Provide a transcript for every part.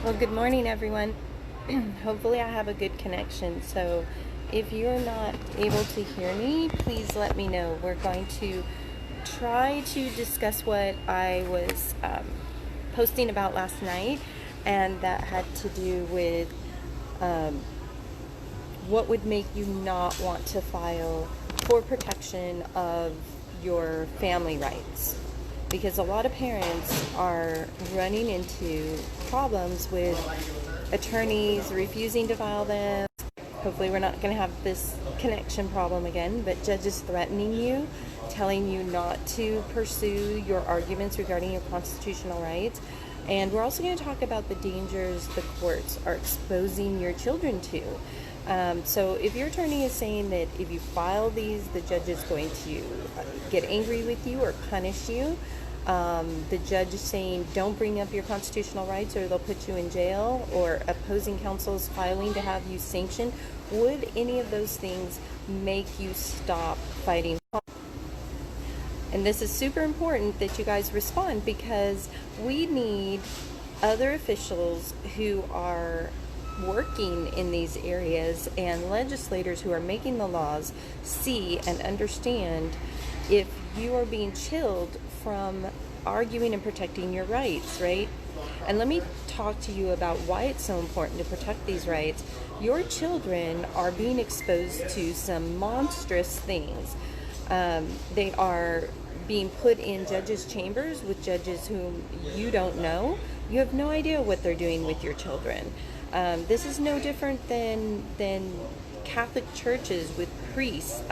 Well, good morning, everyone. Hopefully, I have a good connection. So, if you're not able to hear me, please let me know. We're going to try to discuss what I was posting about last night, and that had to do with what would make you not want to file for protection of your family rights. Because a lot of parents are running into problems with attorneys refusing to file them. Hopefully we're not going to have this connection problem again, but judges threatening you, telling you not to pursue your arguments regarding your constitutional rights. And we're also going to talk about the dangers the courts are exposing your children to. So if your attorney is saying that if you file these, the judge is going to get angry with you or punish you, the judge is saying don't bring up your constitutional rights or they'll put you in jail, or opposing counsel is filing to have you sanctioned, would any of those things make you stop fighting? And this is super important that you guys respond, because we need other officials who are working in these areas and legislators who are making the laws see and understand if you are being chilled from arguing and protecting your rights, right? And let me talk to you about why it's so important to protect these rights. Your children are being exposed to some monstrous things. They are being put in judges' chambers with judges whom you don't know. You have no idea what they're doing with your children. This is no different than Catholic churches with priests.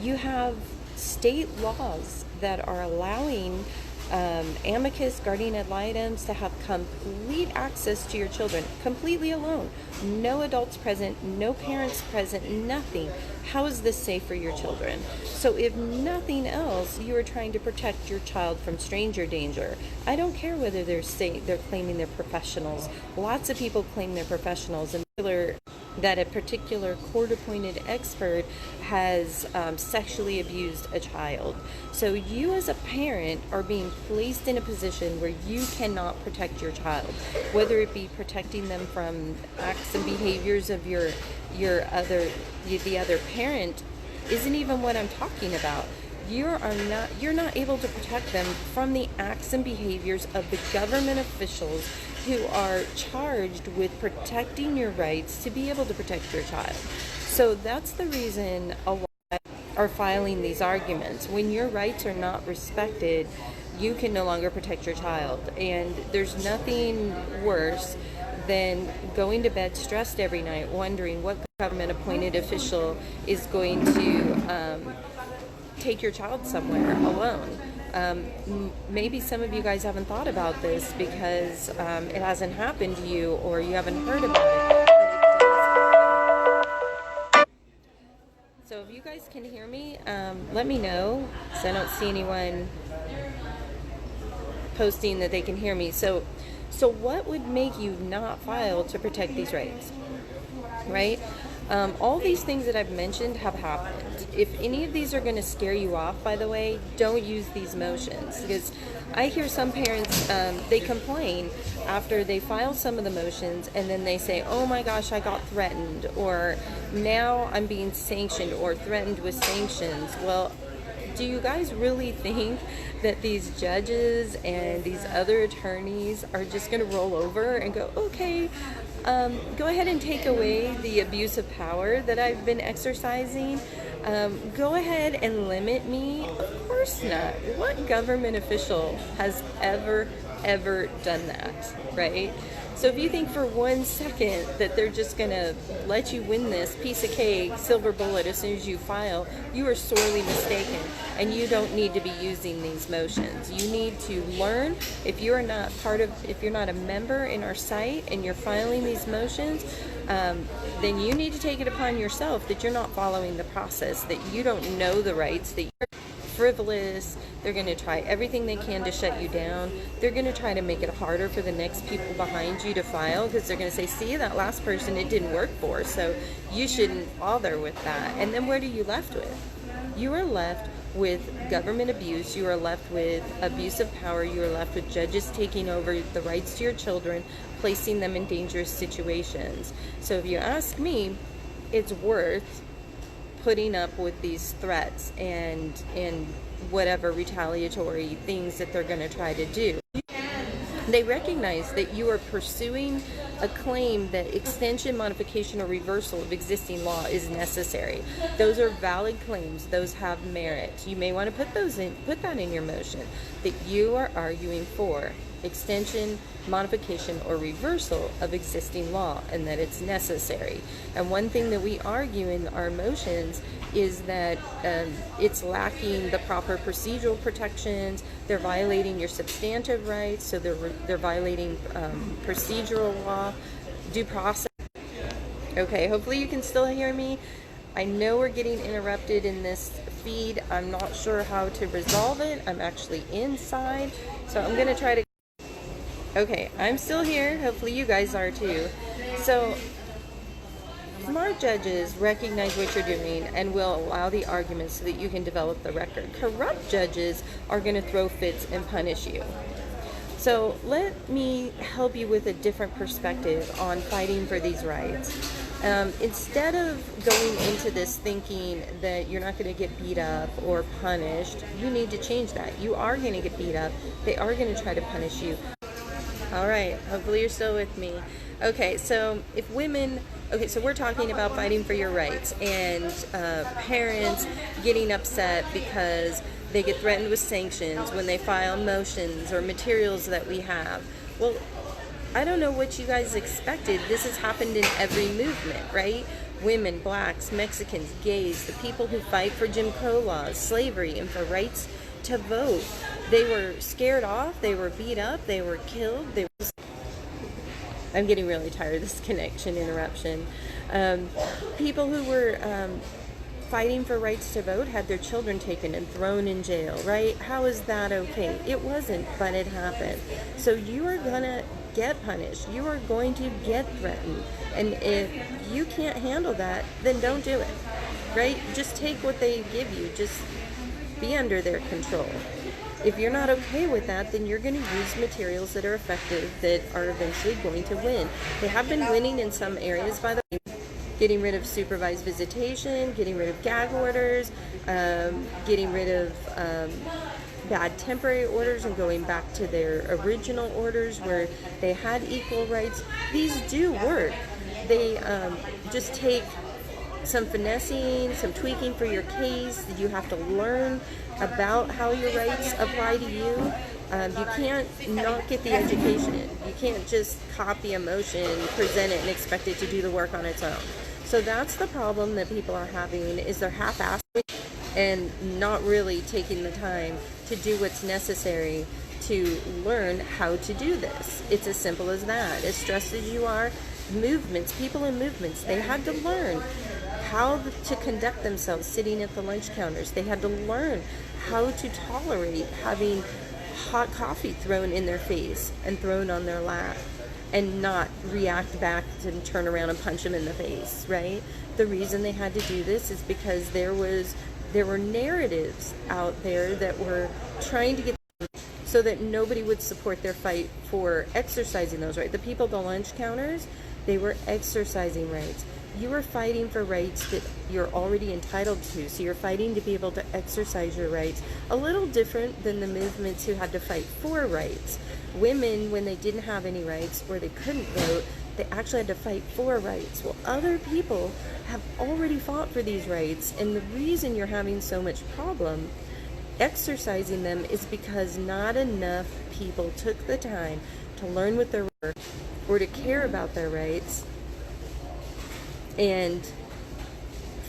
You have state laws that are allowing amicus guardian ad litem's to have complete access to your children, completely alone. No adults present, no parents present, nothing. How is this safe for your children? So if nothing else, you are trying to protect your child from stranger danger. I don't care whether they're claiming they're professionals. Lots of people claim they're professionals, and that a particular court-appointed expert has sexually abused a child. So you as a parent are being placed in a position where you cannot protect your child, whether it be protecting them from acts and behaviors of the other parent isn't even what I'm talking about. You're not able to protect them from the acts and behaviors of the government officials who are charged with protecting your rights to be able to protect your child. So that's the reason a lot are filing these arguments. When your rights are not respected, you can no longer protect your child. And there's nothing worse than going to bed stressed every night, wondering what government appointed official is going to take your child somewhere alone. Maybe some of you guys haven't thought about this because it hasn't happened to you, or you haven't heard about it. So if you guys can hear me, let me know, because I don't see anyone posting that they can hear me. So what would make you not file to protect these rights, right? All these things that I've mentioned have happened. If any of these are going to scare you off, by the way, don't use these motions, because I hear some parents, they complain after they file some of the motions, and then they say, oh my gosh, I got threatened, or now I'm being sanctioned or threatened with sanctions. Well, do you guys really think that these judges and these other attorneys are just going to roll over and go, okay, go ahead and take away the abuse of power that I've been exercising? Go ahead and limit me? Of course not. What government official has ever done that, right? So if you think for 1 second that they're just going to let you win this piece of cake, silver bullet, as soon as you file, you are sorely mistaken, and you don't need to be using these motions. You need to learn. If you're not a member in our site and you're filing these motions, then you need to take it upon yourself that you're not following the process, that you don't know the rights, that you're frivolous. They're going to try everything they can to shut you down. They're going to try to make it harder for the next people behind you to file, because they're going to say, see, that last person, it didn't work for, so you shouldn't bother with that. And then what are you left with? You are left with government abuse. You are left with abuse of power. You are left with judges taking over the rights to your children, placing them in dangerous situations. So if you ask me, it's worth putting up with these threats and whatever retaliatory things that they're going to try to do. They recognize that you are pursuing a claim that extension, modification, or reversal of existing law is necessary. Those are valid claims. Those have merit. You may want to put that in your motion, that you are arguing for extension, modification, or reversal of existing law, and that it's necessary. And one thing that we argue in our motions is that it's lacking the proper procedural protections. They're violating your substantive rights, so they're violating procedural law, due process. Okay, hopefully you can still hear me. I know we're getting interrupted in this feed. I'm not sure how to resolve it. I'm actually inside, so I'm going to try to... Okay, I'm still here. Hopefully you guys are too. So, smart judges recognize what you're doing and will allow the arguments so that you can develop the record. Corrupt judges are going to throw fits and punish you. So let me help you with a different perspective on fighting for these rights. Instead of going into this thinking that you're not going to get beat up or punished, you need to change that. You are going to get beat up. They are going to try to punish you. All right, hopefully you're still with me. Okay, so if women... Okay, so we're talking about fighting for your rights and parents getting upset because they get threatened with sanctions when they file motions or materials that we have. Well, I don't know what you guys expected. This has happened in every movement, right? Women, blacks, Mexicans, gays, the people who fight for Jim Crow laws, slavery, and for rights to vote. They were scared off, they were beat up, they were killed, I'm getting really tired of this connection interruption. People who were fighting for rights to vote had their children taken and thrown in jail, right? How is that okay? It wasn't, but it happened. So you are going to get punished. You are going to get threatened. And if you can't handle that, then don't do it, right? Just take what they give you. Just be under their control. If you're not okay with that, then you're going to use materials that are effective, that are eventually going to win. They have been winning in some areas, by the way. Getting rid of supervised visitation, getting rid of gag orders, getting rid of bad temporary orders and going back to their original orders where they had equal rights. These do work. They just take some finessing, some tweaking for your case. You have to learn about how your rights apply to you. You can't not get the education. You can't just copy a motion, present it, and expect it to do the work on its own. So that's the problem that people are having, is they're half-assed and not really taking the time to do what's necessary to learn how to do this. It's as simple as that. As stressed as you are, movements, people in movements, they had to learn how to conduct themselves sitting at the lunch counters. They had to learn how to tolerate having hot coffee thrown in their face and thrown on their lap and not react back and turn around and punch them in the face, right? The reason they had to do this is because there were narratives out there that were trying to get so that nobody would support their fight for exercising those rights. The people at the lunch counters, they were exercising rights. You are fighting for rights that you're already entitled to. So you're fighting to be able to exercise your rights. A little different than the movements who had to fight for rights. Women, when they didn't have any rights or they couldn't vote, they actually had to fight for rights. Well, other people have already fought for these rights, and the reason you're having so much problem exercising them is because not enough people took the time to learn what their rights were or to care about their rights and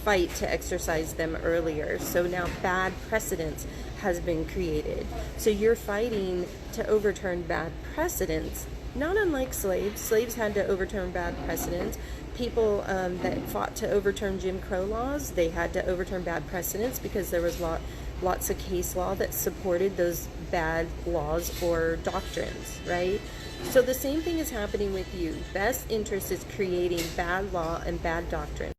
fight to exercise them earlier. So now bad precedence has been created. So you're fighting to overturn bad precedents, not unlike slaves. Slaves had to overturn bad precedents. People that fought to overturn Jim Crow laws, they had to overturn bad precedents because there was lots of case law that supported those bad laws or doctrines, right? So the same thing is happening with you. Best interest is creating bad law and bad doctrine.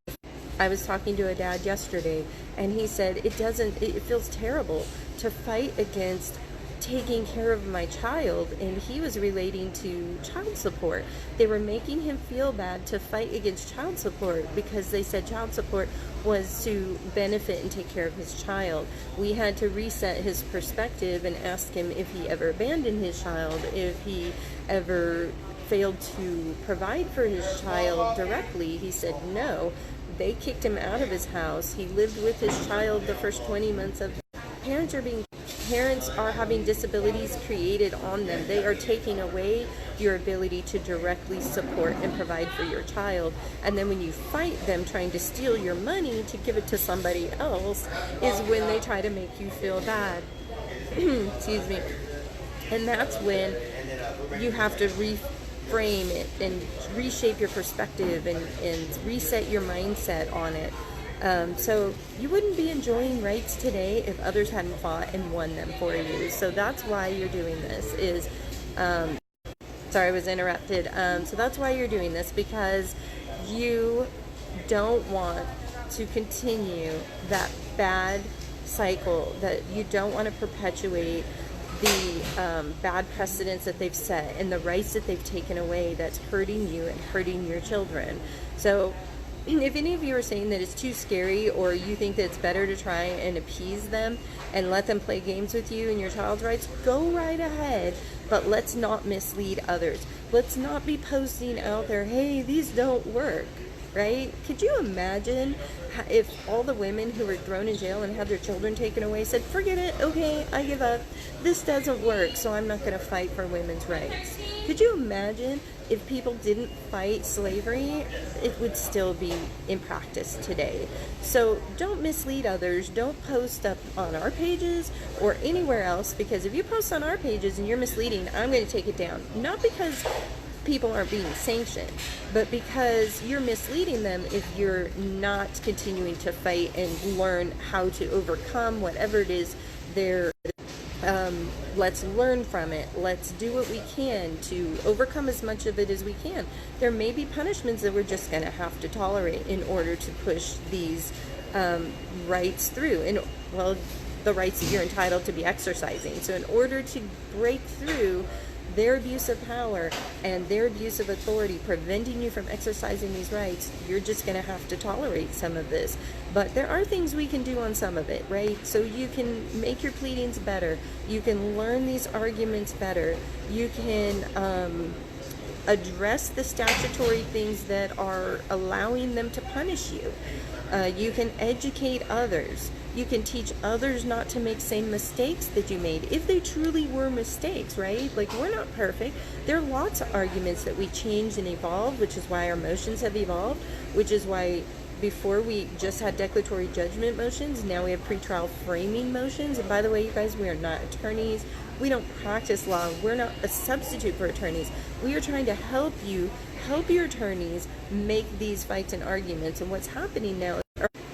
I was talking to a dad yesterday, and he said it feels terrible to fight against taking care of my child, and he was relating to child support. They were making him feel bad to fight against child support because they said child support was to benefit and take care of his child. We had to reset his perspective and ask him if he ever abandoned his child, if he ever failed to provide for his child directly. He said no. They kicked him out of his house. He lived with his child the first 20 months of Parents are having disabilities created on them. They are taking away your ability to directly support and provide for your child. And then when you fight them trying to steal your money to give it to somebody else is when they try to make you feel bad. Excuse me. And that's when you have to reframe it and reshape your perspective and reset your mindset on it. So you wouldn't be enjoying rights today if others hadn't fought and won them for you. So that's why you're doing this is, sorry, I was interrupted. So that's why you're doing this, because you don't want to continue that bad cycle, that you don't want to perpetuate the bad precedents that they've set and the rights that they've taken away that's hurting you and hurting your children. So if any of you are saying that it's too scary, or you think that it's better to try and appease them and let them play games with you and your child's rights, go right ahead. But let's not mislead others. Let's not be posting out there, hey, these don't work, right? Could you imagine if all the women who were thrown in jail and had their children taken away said, forget it, okay, I give up. This doesn't work, so I'm not going to fight for women's rights. Could you imagine if people didn't fight slavery? It would still be in practice today. So don't mislead others. Don't post up on our pages or anywhere else, because if you post on our pages and you're misleading, I'm going to take it down. Not because people aren't being sanctioned, but because you're misleading them if you're not continuing to fight and learn how to overcome whatever it is they're let's learn from it. Let's do what we can to overcome as much of it as we can. There may be punishments that we're just going to have to tolerate in order to push these rights through. And, well, the rights that you're entitled to be exercising. So in order to break through their abuse of power and their abuse of authority preventing you from exercising these rights, you're just going to have to tolerate some of this. But there are things we can do on some of it, right? So you can make your pleadings better. You can learn these arguments better. You can address the statutory things that are allowing them to punish you. You can educate others. You can teach others not to make same mistakes that you made, if they truly were mistakes, right? Like, we're not perfect. There are lots of arguments that we change and evolve, which is why our motions have evolved, which is why before we just had declaratory judgment motions, now we have pretrial framing motions. And by the way, you guys, we are not attorneys. We don't practice law. We're not a substitute for attorneys. We are trying to help you, help your attorneys make these fights and arguments. And what's happening now,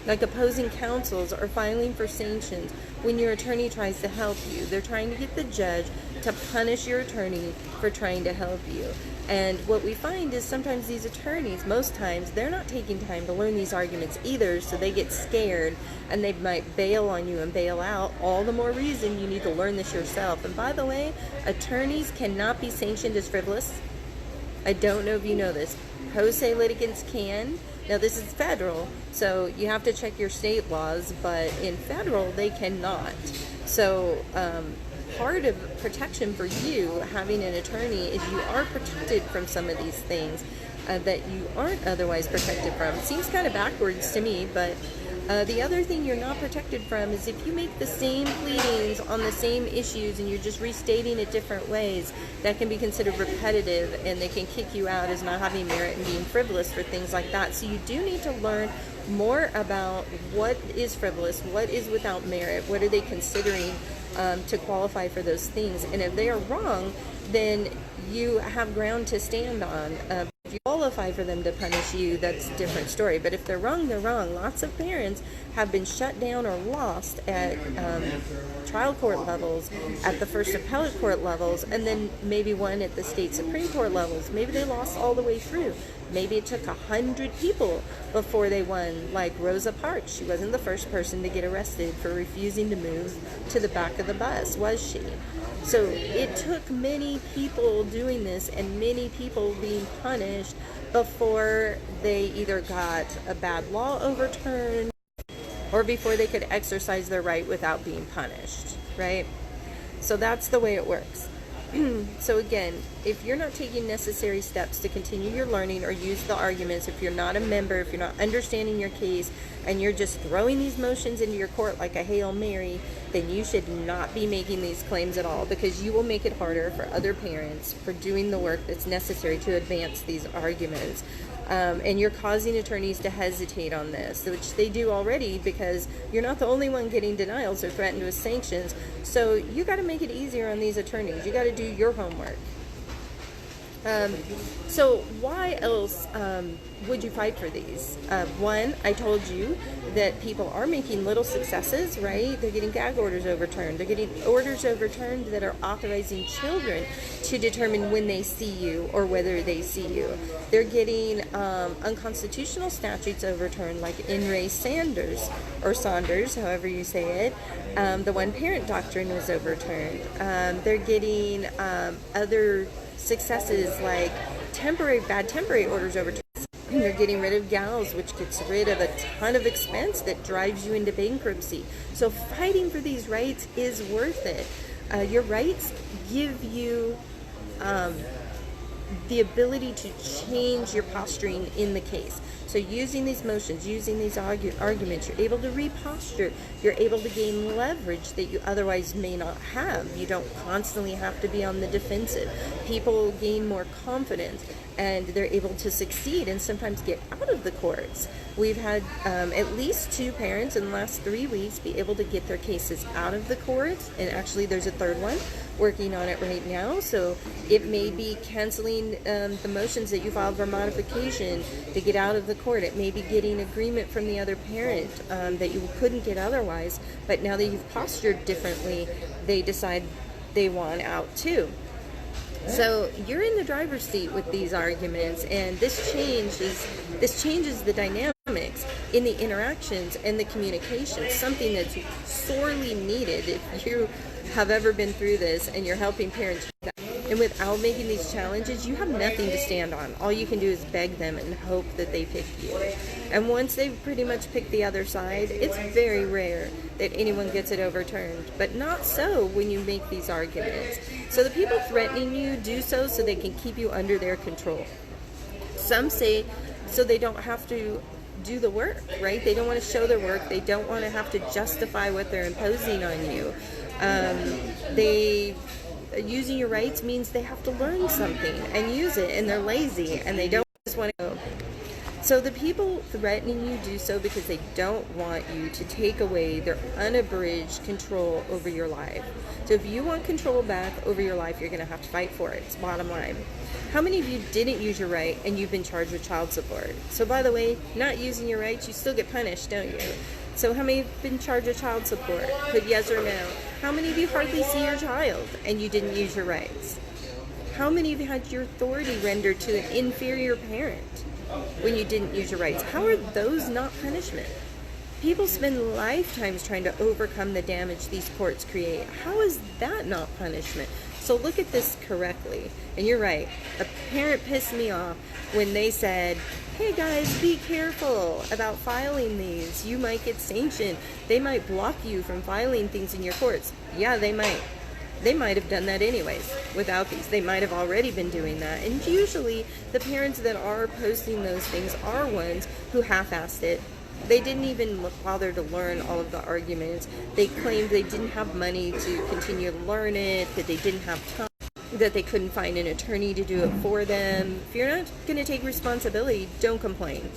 like opposing counsels are filing for sanctions when your attorney tries to help you. They're trying to get the judge to punish your attorney for trying to help you. And what we find is sometimes these attorneys, most times, they're not taking time to learn these arguments either, so they get scared and they might bail on you and bail out. All the more reason you need to learn this yourself. And by the way, attorneys cannot be sanctioned as frivolous. I don't know if you know this. Pro se litigants can. Now, this is federal, so you have to check your state laws, but in federal, they cannot. So part of protection for you having an attorney is you are protected from some of these things that you aren't otherwise protected from. It seems kind of backwards to me, but the other thing you're not protected from is if you make the same pleadings on the same issues and you're just restating it different ways, that can be considered repetitive and they can kick you out as not having merit and being frivolous for things like that. So you do need to learn more about what is frivolous, what is without merit, what are they considering to qualify for those things. And if they are wrong, then you have ground to stand on. If you qualify for them to punish you, that's a different story. But if they're wrong, they're wrong. Lots of parents have been shut down or lost at trial court levels, at the first appellate court levels, and then maybe one at the state Supreme Court levels. Maybe they lost all the way through. Maybe it took 100 people before they won, like Rosa Parks. She wasn't the first person to get arrested for refusing to move to the back of the bus, was she? So it took many people doing this and many people being punished before they either got a bad law overturned or before they could exercise their right without being punished, right? So that's the way it works. So again, if you're not taking necessary steps to continue your learning or use the arguments, if you're not a member, if you're not understanding your case, and you're just throwing these motions into your court like a Hail Mary, then you should not be making these claims at all, because you will make it harder for other parents for doing the work that's necessary to advance these arguments. And you're causing attorneys to hesitate on this, which they do already, because you're not the only one getting denials or threatened with sanctions. So you got to make it easier on these attorneys. You got to do your homework. So why else would you fight for these? One, I told you that people are making little successes, right? They're getting gag orders overturned. They're getting orders overturned that are authorizing children to determine when they see you or whether they see you. They're getting unconstitutional statutes overturned, like In re Sanders, or Saunders, however you say it. The one-parent doctrine was overturned. They're getting other successes like bad temporary orders overturned. They're getting rid of gals, which gets rid of a ton of expense that drives you into bankruptcy. So fighting for these rights is worth it. Your rights give you the ability to change your posturing in the case. So using these motions, using these arguments, you're able to reposture. You're able to gain leverage that you otherwise may not have. You don't constantly have to be on the defensive. People gain more confidence, and they're able to succeed and sometimes get out of the courts. We've had at least 2 parents in the last 3 weeks be able to get their cases out of the courts, and actually there's a third one working on it right now. So it may be canceling the motions that you filed for modification to get out of the court. It may be getting agreement from the other parent that you couldn't get otherwise, but now that you've postured differently, they decide they want out too. So you're in the driver's seat with these arguments, and this changes the dynamics in the interactions and the communication, something that's sorely needed if you have ever been through this and you're helping parents. And without making these challenges, you have nothing to stand on. All you can do is beg them and hope that they pick you. And once they've pretty much picked the other side, it's very rare that anyone gets it overturned. But not so when you make these arguments. So the people threatening you do so they can keep you under their control. Some say so they don't have to do the work, right? They don't want to show their work. They don't want to have to justify what they're imposing on you. Using your rights means they have to learn something and use it, and they're lazy and they don't just want to go. So the people threatening you do so because they don't want you to take away their unabridged control over your life. So if you want control back over your life, you're going to have to fight for it. It's bottom line. How many of you didn't use your right and you've been charged with child support? So by the way, not using your rights, you still get punished, don't you? So how many have been charged with child support? Put yes or no. How many of you hardly see your child and you didn't use your rights? How many of you had your authority rendered to an inferior parent when you didn't use your rights? How are those not punishment? People spend lifetimes trying to overcome the damage these courts create. How is that not punishment? So look at this correctly. And you're right. A parent pissed me off when they said, hey guys, be careful about filing these. You might get sanctioned. They might block you from filing things in your courts. Yeah, they might. They might have done that anyways without these. They might have already been doing that. And usually the parents that are posting those things are ones who half-assed it. They didn't even bother to learn all of the arguments. They claimed they didn't have money to continue to learn it, that they didn't have time, that they couldn't find an attorney to do it for them. If you're not going to take responsibility, don't complain,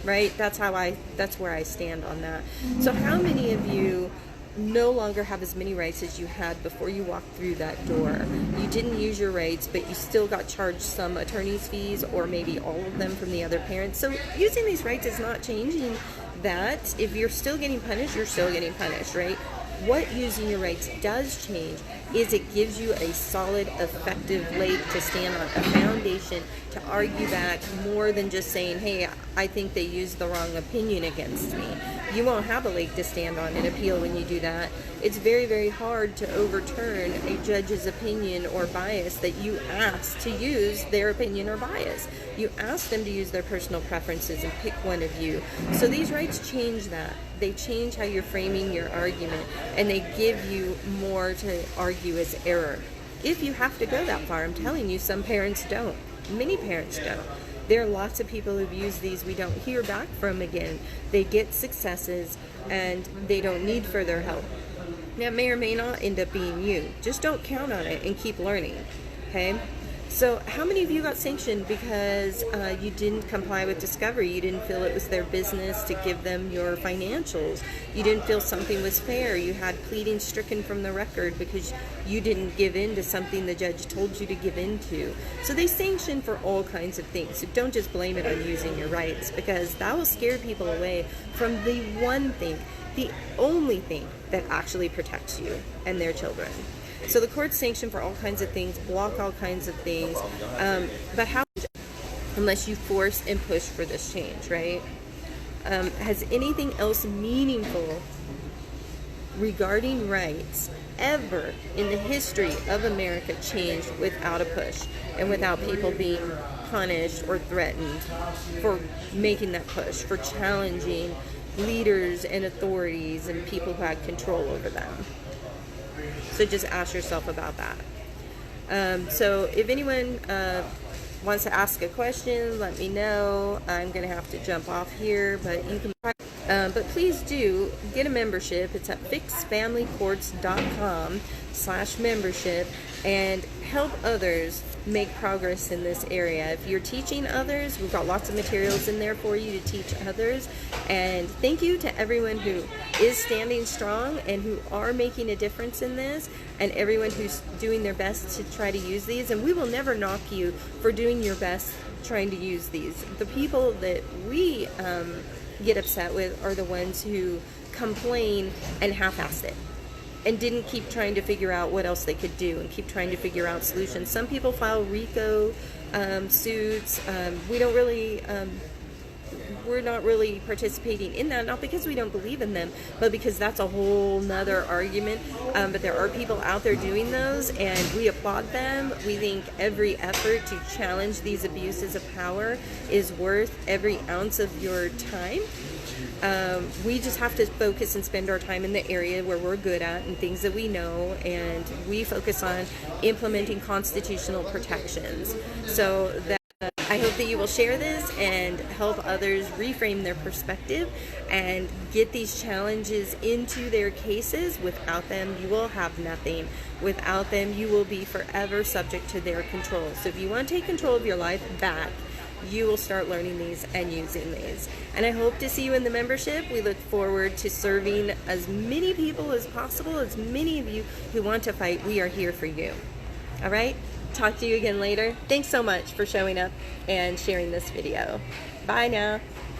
right? That's where I stand on that. So how many of you no longer have as many rights as you had before you walked through that door. You didn't use your rights, but you still got charged some attorney's fees, or maybe all of them, from the other parent. So using these rights is not changing that. If you're still getting punished, you're still getting punished, right? What using your rights does change is it gives you a solid, effective leg to stand on, a foundation to argue back, more than just saying, hey, I think they used the wrong opinion against me. You won't have a leg to stand on and appeal when you do that. It's very, very hard to overturn a judge's opinion or bias that you asked to use their opinion or bias. You asked them to use their personal preferences and pick one of you. So these rights change that. They change how you're framing your argument, and they give you more to argue as error. If you have to go that far, I'm telling you, some parents don't. Many parents don't. There are lots of people who've used these we don't hear back from again. They get successes and they don't need further help. Now, it may or may not end up being you. Just don't count on it and keep learning, okay? So how many of you got sanctioned because you didn't comply with discovery? You didn't feel it was their business to give them your financials. You didn't feel something was fair. You had pleadings stricken from the record because you didn't give in to something the judge told you to give in to. So they sanction for all kinds of things. So don't just blame it on using your rights, because that will scare people away from the one thing, the only thing that actually protects you and their children. So the courts sanction for all kinds of things, block all kinds of things, but how, unless you force and push for this change, right? Has anything else meaningful regarding rights ever in the history of America changed without a push and without people being punished or threatened for making that push, for challenging leaders and authorities and people who had control over them? So just ask yourself about that. So if anyone wants to ask a question, let me know. I'm going to have to jump off here, but you can. But please do get a membership. It's at fixedfamilycourts.com/membership, and help others make progress in this area. If you're teaching others, we've got lots of materials in there for you to teach others. And thank you to everyone who is standing strong and who are making a difference in this, and everyone who's doing their best to try to use these. And we will never knock you for doing your best trying to use these. The people that we get upset with are the ones who complain and half-assed it, and didn't keep trying to figure out what else they could do and keep trying to figure out solutions. Some people file RICO suits. We don't really, we're not really participating in that, not because we don't believe in them, but because that's a whole nother argument. But there are people out there doing those, and we applaud them. We think every effort to challenge these abuses of power is worth every ounce of your time. We just have to focus and spend our time in the area where we're good at and things that we know, and we focus on implementing constitutional protections. So that I hope that you will share this and help others reframe their perspective and get these challenges into their cases. Without them, you will have nothing. Without them, you will be forever subject to their control. So if you want to take control of your life back, you will start learning these and using these. And I hope to see you in the membership. We look forward to serving as many people as possible. As many of you who want to fight, we are here for you. All right? Talk to you again later. Thanks so much for showing up and sharing this video. Bye now.